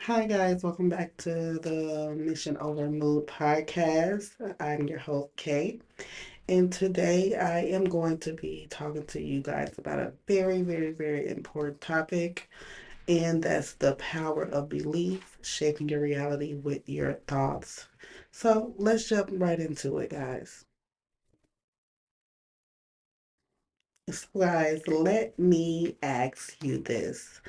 Hi guys, welcome back to the Mission Over Mood podcast. I'm your host Kate, and today I am going to be talking to you guys about a very important topic, and that's the power of belief shaping your reality with your thoughts. So let's jump right into it, guys. So, guys, let me ask you this.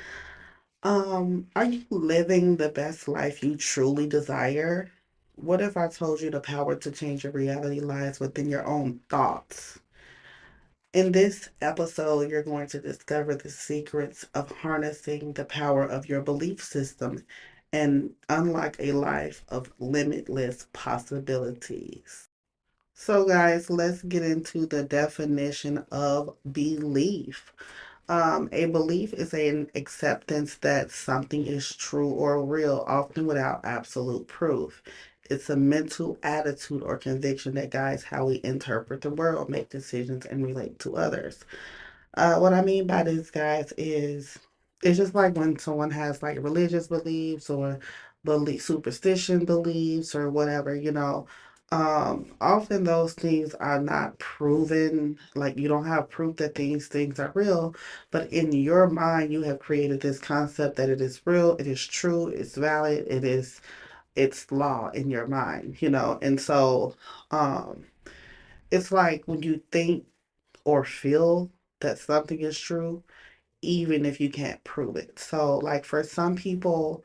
Are you living the best life you truly desire? What if I told you the power to change your reality lies within your own thoughts? In this episode, you're going to discover the secrets of harnessing the power of your belief system and unlock a life of limitless possibilities. So, guys, let's get into the definition of belief. A belief is an acceptance that something is true or real, often without absolute proof. It's a mental attitude or conviction that guides how we interpret the world, make decisions, and relate to others. What I mean by this, guys, is it's just like when someone has like religious beliefs or superstition beliefs or whatever, often those things are not proven. Like you don't have proof that these things are real, but in your mind, you have created this concept that it is real, it is true, it's valid, it's law in your mind, and so it's like when you think or feel that something is true, even if you can't prove it. So, like for some people,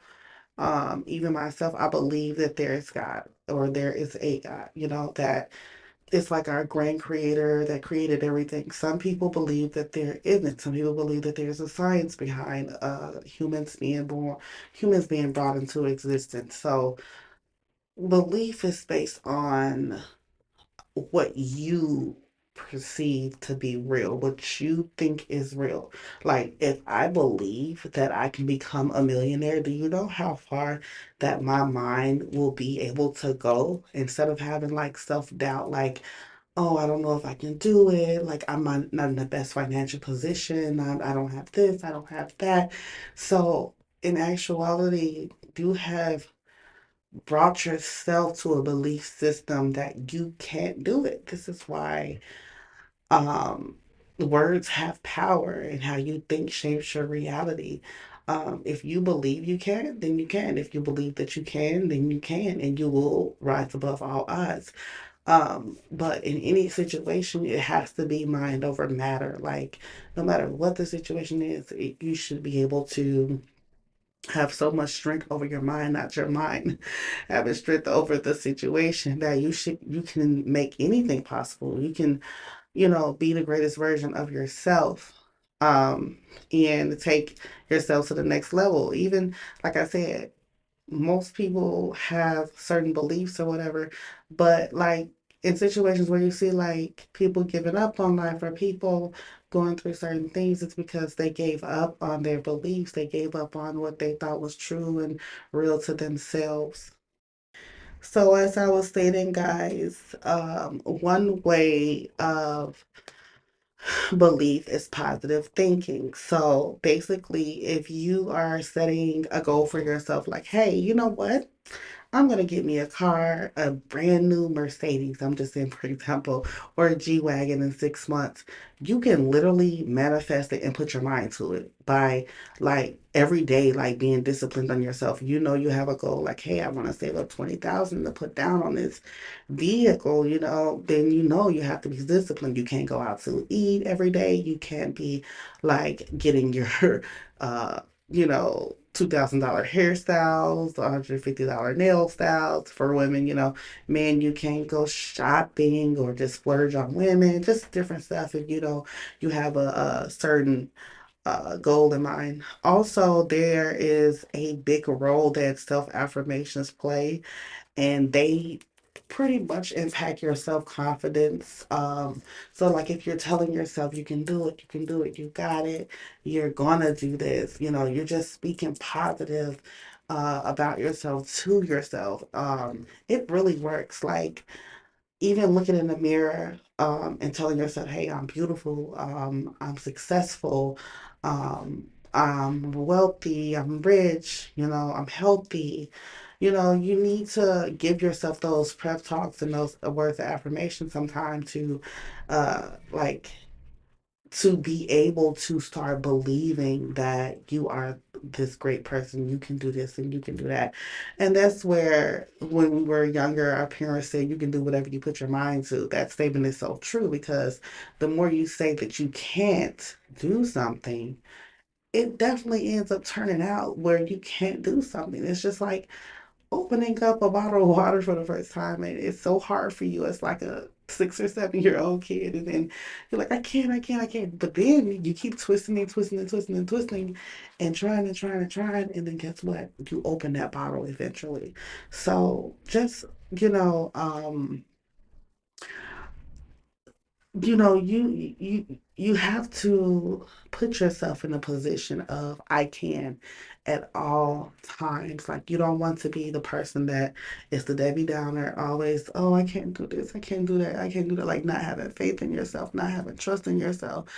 even myself, I believe that there is God or there is a God, that it's like our grand creator that created everything. Some people believe that there isn't. Some people believe that there's a science behind humans being brought into existence. So, belief is based on what you perceive to be real, what you think is real. Like, if I believe that I can become a millionaire, do you know how far that my mind will be able to go instead of having like self doubt, like, oh, I don't know if I can do it. Like, I'm not in the best financial position. I don't have this, I don't have that. So, in actuality, you have brought yourself to a belief system that you can't do it. This is why um, words have power and how you think shapes your reality. If you believe you can, then you can. If you believe that you can, then you can, and you will rise above all odds. But in any situation, it has to be mind over matter. Like, no matter what the situation is, you should be able to have so much strength over your mind, not your mind having strength over the situation that you can make anything possible. You can, be the greatest version of yourself. Um, and take yourself to the next level. Even like I said, most people have certain beliefs or whatever, but like in situations where you see like people giving up on life or people going through certain things, it's because they gave up on their beliefs. They gave up on what they thought was true and real to themselves. So as I was stating, guys, one way of belief is positive thinking. So basically, if you are setting a goal for yourself, like, hey, you know what? I'm gonna get me a car, a brand new Mercedes. I'm just saying, for example, or a G Wagon in 6 months. You can literally manifest it and put your mind to it by like every day, like being disciplined on yourself. You know, you have a goal, like, hey, I want to save up 20,000 to put down on this vehicle. Then you have to be disciplined. You can't go out to eat every day. You can't be like getting your $2,000 hairstyles, $150 nail styles for women. Men, you can't go shopping or just splurge on women, just different stuff if you have a certain goal in mind. Also, there is a big role that self affirmations play, and they pretty much impact your self-confidence. So like if you're telling yourself you can do it, you can do it, you got it, you're gonna do this, you're just speaking positive about yourself to yourself. It really works. Like even looking in the mirror and telling yourself, hey, I'm beautiful, I'm successful, I'm wealthy, I'm rich, I'm healthy. You need to give yourself those prep talks and those words of affirmation sometime like to be able to start believing that you are this great person, you can do this and you can do that. And that's where, when we were younger, our parents said, you can do whatever you put your mind to. That statement is so true, because the more you say that you can't do something, it definitely ends up turning out where you can't do something. It's just like opening up a bottle of water for the first time, and it's so hard for you as like a 6 or 7 year old kid, and then you're like, I can't. But then you keep twisting and twisting and twisting and twisting and trying and trying and trying, and then guess what? You open that bottle eventually. So just, you know, um, you have to put yourself in a position of I can at all times. Like, you don't want to be the person that is the Debbie Downer, always, oh, I can't do this, I can't do that, I can't do that, like not having faith in yourself, not having trust in yourself.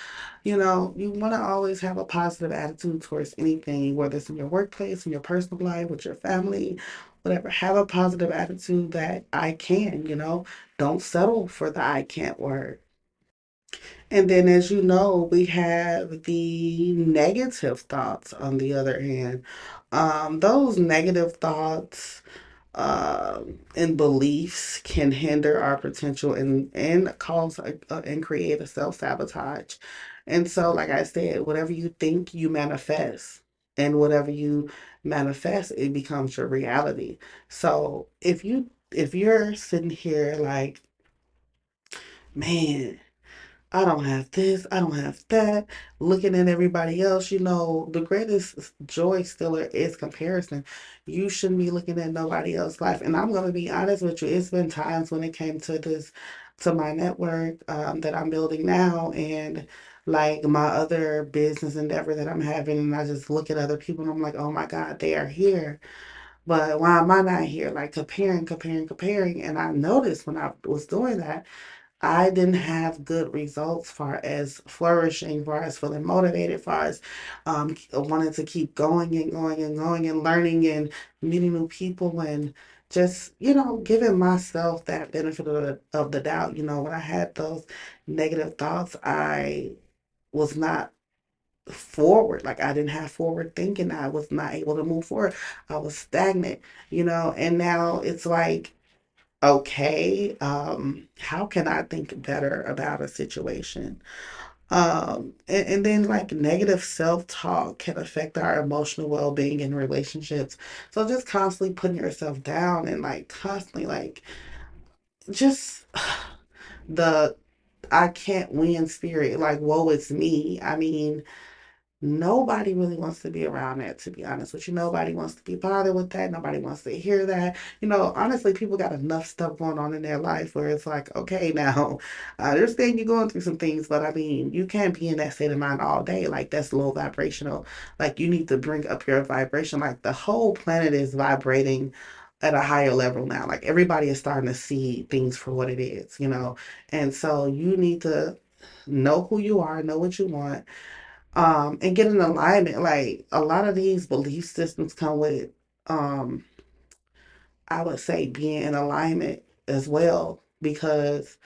You want to always have a positive attitude towards anything, whether it's in your workplace, in your personal life, with your family, whatever. Have a positive attitude that I can, don't settle for the I can't word. And then, as you know, we have the negative thoughts on the other hand. Those negative thoughts and beliefs can hinder our potential and cause and create a self sabotage. And so, like I said, whatever you think, you manifest. And whatever you manifest, it becomes your reality. So if you're sitting here like, man, I don't have this, I don't have that. Looking at everybody else, the greatest joy stealer is comparison. You shouldn't be looking at nobody else's life. And I'm gonna be honest with you, it's been times when it came to to my network that I'm building now, and like my other business endeavor that I'm having, and I just look at other people and I'm like, oh my God, they are here. But why am I not here? Like comparing, comparing, comparing. And I noticed when I was doing that, I didn't have good results far as flourishing, far as feeling motivated, far as wanting to keep going and going and going and learning and meeting new people, and just, giving myself that benefit of the doubt. When I had those negative thoughts, I was not forward. Like, I didn't have forward thinking. I was not able to move forward. I was stagnant, and now it's like, okay, how can I think better about a situation? And then, like, negative self-talk can affect our emotional well-being in relationships. So just constantly putting yourself down and like constantly like just the I can't win spirit, like, woe it's me. I mean, nobody really wants to be around that, to be honest with you. Nobody wants to be bothered with that. Nobody wants to hear that. Honestly, people got enough stuff going on in their life where it's like, okay, now, I understand you're going through some things, but I mean, you can't be in that state of mind all day. Like, that's low vibrational. Like, you need to bring up your vibration. Like, the whole planet is vibrating at a higher level now. Like, everybody is starting to see things for what it is. And so you need to know who you are, know what you want, and get in alignment. Like, a lot of these belief systems come with, um, I would say, being in alignment as well. Because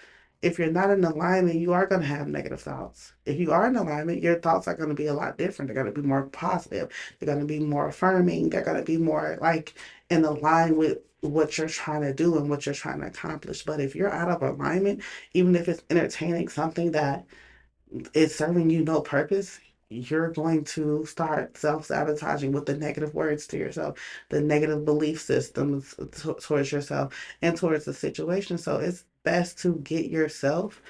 if you're not in alignment, you are going to have negative thoughts. If you are in alignment, your thoughts are going to be a lot different. They're going to be more positive. They're going to be more affirming. They're going to be more like in line with what you're trying to do and what you're trying to accomplish. But if you're out of alignment, even if it's entertaining something that it's serving you no purpose, you're going to start self sabotaging with the negative words to yourself, the negative belief systems towards yourself and towards the situation. So it's best to get yourself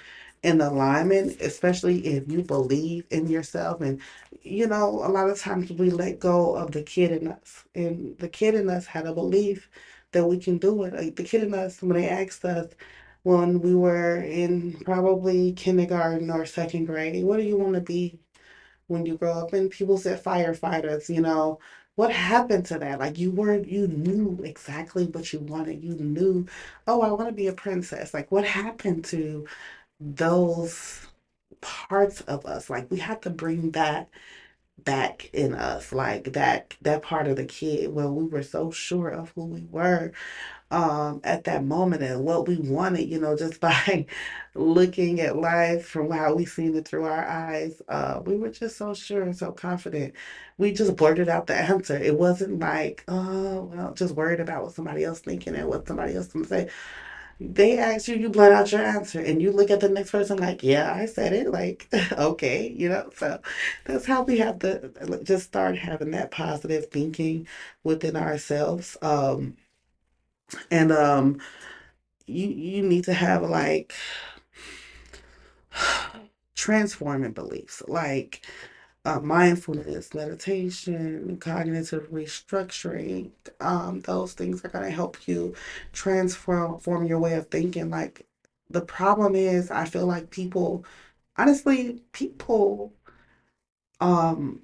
in alignment, especially if you believe in yourself. And, a lot of times we let go of the kid in us, and the kid in us had a belief that we can do it. Like, the kid in us, when they asked us, when we were in probably kindergarten or second grade, what do you want to be when you grow up? And people said firefighters. What happened to that? Like, you knew exactly what you wanted. You knew, oh, I want to be a princess. Like, what happened to those parts of us? Like, we have to bring that back in us, like that part of the kid where we were so sure of who we were at that moment and what we wanted, just by looking at life from how we seen it through our eyes. We were just so sure and so confident. We just blurted out the answer. It wasn't like, oh, well, just worried about what somebody else thinking and what somebody else gonna say. They ask you, you blurt out your answer, and you look at the next person like, yeah, I said it. Like, okay, So that's how we have to just start having that positive thinking within ourselves. And you need to have like transforming beliefs, like mindfulness, meditation, cognitive restructuring. Those things are going to help you transform form your way of thinking. Like the problem is, I feel like people, honestly, people um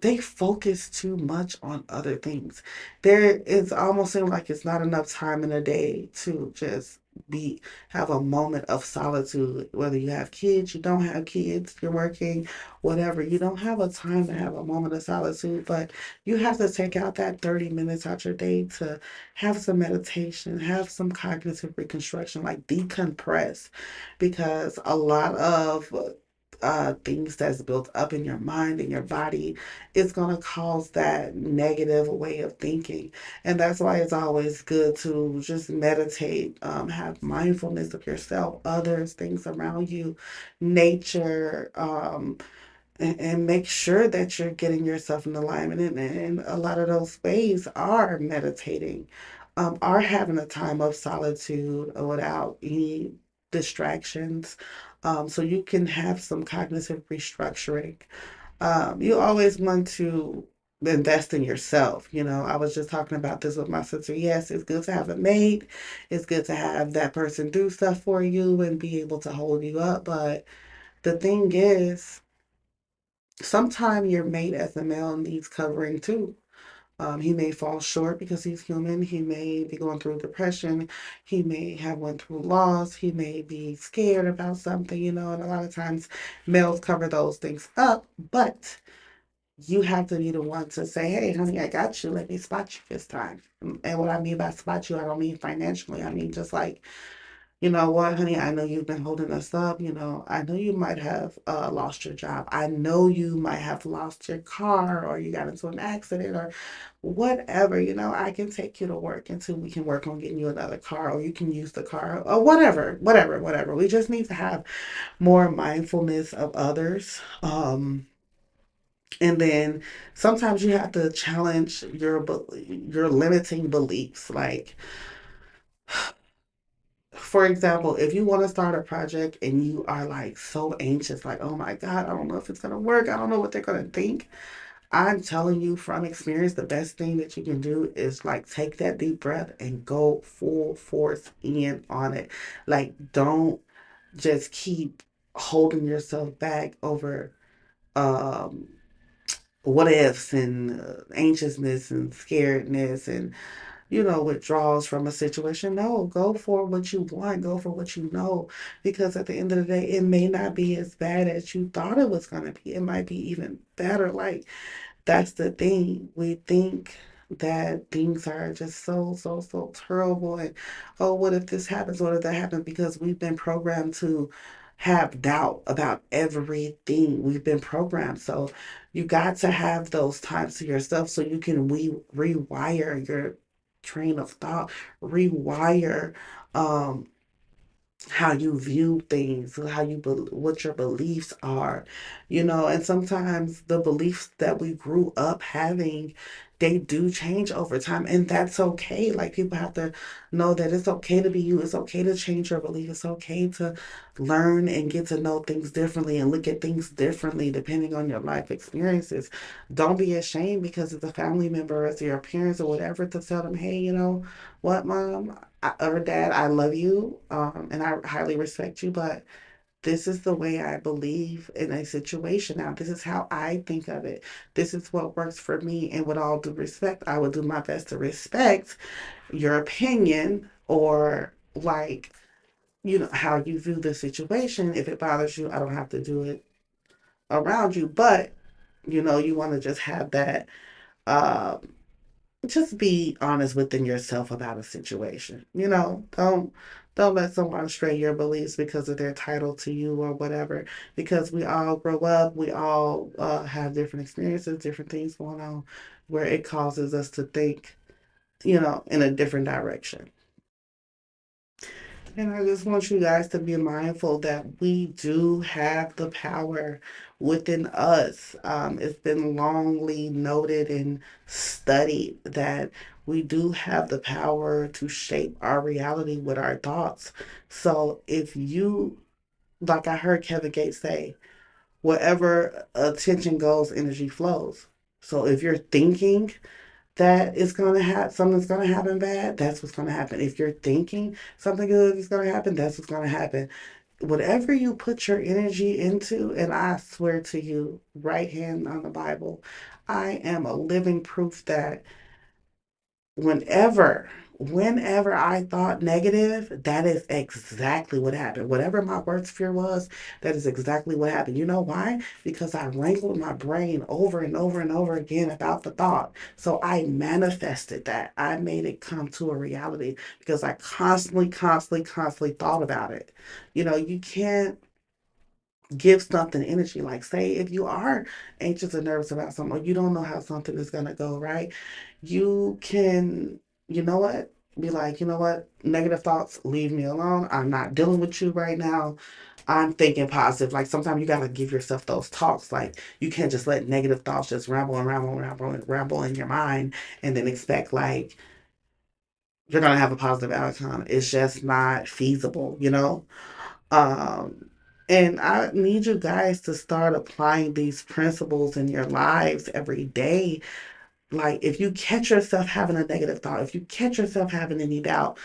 they focus too much on other things. There is almost seems like it's not enough time in a day to just be have a moment of solitude. Whether you have kids, you don't have kids, you're working, whatever. You don't have a time to have a moment of solitude, but you have to take out that 30 minutes out your day to have some meditation, have some cognitive reconstruction, like decompress, because a lot of things that's built up in your mind and your body is going to cause that negative way of thinking. And that's why it's always good to just meditate, have mindfulness of yourself, others, things around you, nature, and make sure that you're getting yourself in alignment. And a lot of those ways are meditating, are having a time of solitude without any distractions. So you can have some cognitive restructuring. You always want to invest in yourself. I was just talking about this with my sister. Yes, it's good to have a mate. It's good to have that person do stuff for you and be able to hold you up. But the thing is, sometimes your mate as a male needs covering too. He may fall short because he's human. He may be going through depression. He may have went through loss. He may be scared about something, and a lot of times males cover those things up, but you have to be the one to say, hey, honey, I got you. Let me spot you this time. And what I mean by spot you, I don't mean financially. I mean just like, you know what, honey, I know you've been holding us up. I know you might have lost your job. I know you might have lost your car or you got into an accident or whatever. I can take you to work until we can work on getting you another car or you can use the car or whatever, whatever, whatever. We just need to have more mindfulness of others. And then sometimes you have to challenge your limiting beliefs. Like, for example, if you want to start a project and you are like so anxious, like, oh my God, I don't know if it's gonna work. I don't know what they're gonna think. I'm telling you from experience, the best thing that you can do is like take that deep breath and go full force in on it. Like, don't just keep holding yourself back over um what ifs and anxiousness and scaredness and withdrawals from a situation. No, go for what you want, go for what you know, because at the end of the day, it may not be as bad as you thought it was going to be. It might be even better. Like, that's the thing. We think that things are just so, so, so terrible. And, oh, what if this happens? What if that happens? Because we've been programmed to have doubt about everything. We've been programmed. So you got to have those times to yourself so you can rewire your train of thought, rewire um how you view things, how what your beliefs are, and sometimes the beliefs that we grew up having, they do change over time, and that's okay. Like, people have to know that it's okay to be you. It's okay to change your belief. It's okay to learn and get to know things differently and look at things differently depending on your life experiences. Don't be ashamed because it's a family member, it's your parents or whatever, to tell them, hey, what, mom? Or dad, I love you, and I highly respect you, but this is the way I believe in a situation now. This is how I think of it. This is what works for me. And with all due respect, I will do my best to respect your opinion or like, how you view the situation. If it bothers you, I don't have to do it around you. But You want to just have that, um, just be honest within yourself about a situation. Don't let someone stray your beliefs because of their title to you or whatever. Because we all grow up, we all have different experiences, different things going on, where it causes us to think, in a different direction. And I just want you guys to be mindful that we do have the power within us. It's been longly noted and studied that we do have the power to shape our reality with our thoughts. So if you, like I heard Kevin Gates say, wherever attention goes, energy flows. So if you're thinking that it's gonna have something's gonna happen bad, that's what's gonna happen. If you're thinking something good is gonna happen, that's what's gonna happen. Whatever you put your energy into, and I swear to you, right hand on the Bible, I am a living proof that whenever I thought negative, that is exactly what happened. Whatever my worst fear was, that is exactly what happened. You know why? Because I wrangled my brain over and over and over again about the thought. So I manifested that. I made it come to a reality because I constantly, constantly, constantly thought about it. You can't give something energy. Like, say, if you are anxious or nervous about something, or you don't know how something is going to go, right? You can, you know what? Be like, you know what? Negative thoughts, leave me alone. I'm not dealing with you right now. I'm thinking positive. Like, sometimes you got to give yourself those talks. Like, you can't just let negative thoughts just ramble and ramble and ramble and ramble in your mind and then expect, like, you're going to have a positive outcome. It's just not feasible. Um, and I need you guys to start applying these principles in your lives every day. Like, if you catch yourself having a negative thought, if you catch yourself having any doubt,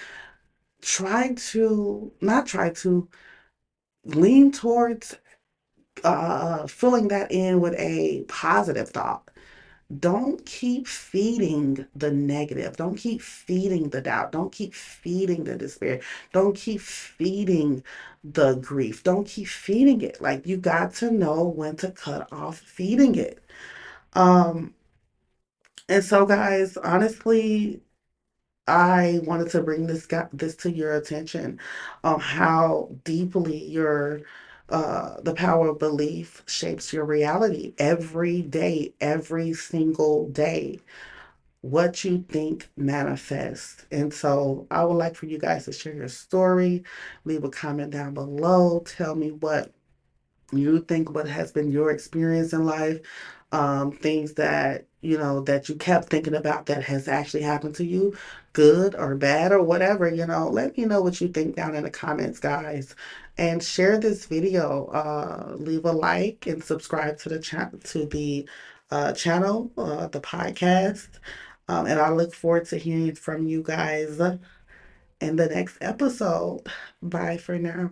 not try to, lean towards filling that in with a positive thought. Don't keep feeding the negative. Don't keep feeding the doubt. Don't keep feeding the despair. Don't keep feeding the grief. Don't keep feeding it. Like, you got to know when to cut off feeding it. Um, and so, guys, honestly, I wanted to bring this to your attention, how deeply your the power of belief shapes your reality every day, every single day. What you think manifests. And so I would like for you guys to share your story, leave a comment down below, tell me what you think, what has been your experience in life, things that that you kept thinking about that has actually happened to you, good or bad or whatever. Let me know what you think down in the comments, guys, and share this video. Leave a like and subscribe to the channel, the podcast, and I look forward to hearing from you guys in the next episode. Bye for now.